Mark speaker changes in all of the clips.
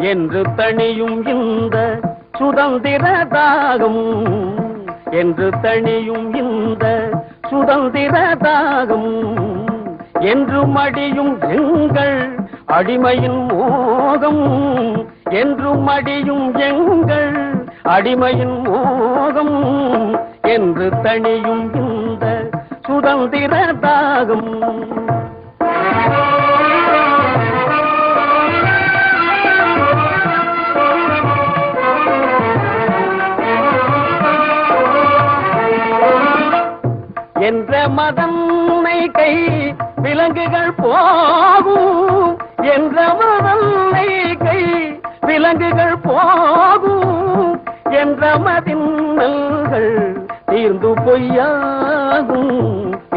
Speaker 1: என்று தணியும் இந்த சுதந்திர தாகம் என்று தணியும் இந்த சுதந்திர தாகம் என்று மடியும் எங்கள் அடிமையின் மோகம் என்று மடியும் எங்கள் அடிமையின் மோகம் என்று தணியும் இந்த சுதந்திர தாகம் என்ற மதன்னை கை விலங்குகள் போகும் என்ற மதன்னை கை விலங்குகள் போகும் என்ற மதின்னல்கள் தீர்ந்து பொய்யாகும்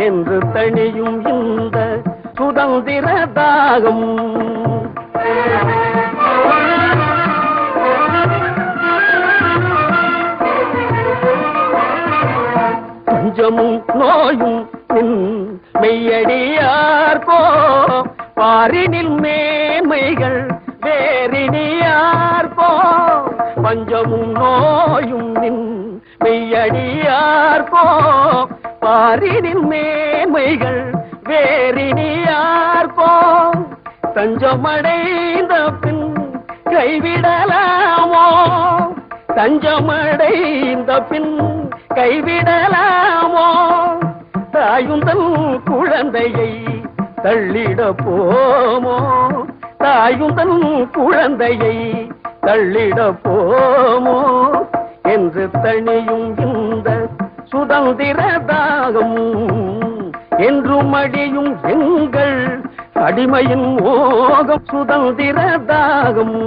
Speaker 1: என்று தணியும் இந்த சுதந்திர தாகம் பஞ்சமும் நோயும் மெய்யடியார்கோ பாரினில் மேன்மைகள் வேறினியார்கோ பஞ்சமும் நோயும் மெய்யடியார்கோ பாரினில் மேன்மைகள் வேறினியார்கோ தஞ்சமடைந்த பின் கைவிடலாமோ தஞ்சமடைந்த பின் கைவிடலாமோ தாயுந்தன் குழந்தையை தள்ளிட போமோ தாயுந்தன் குழந்தையை தள்ளிட போமோ என்று தணியும் இந்த சுதந்திர தாகம் என்று மடியும் எங்கள் அடிமையின் மோகம் சுதந்திர தாகம்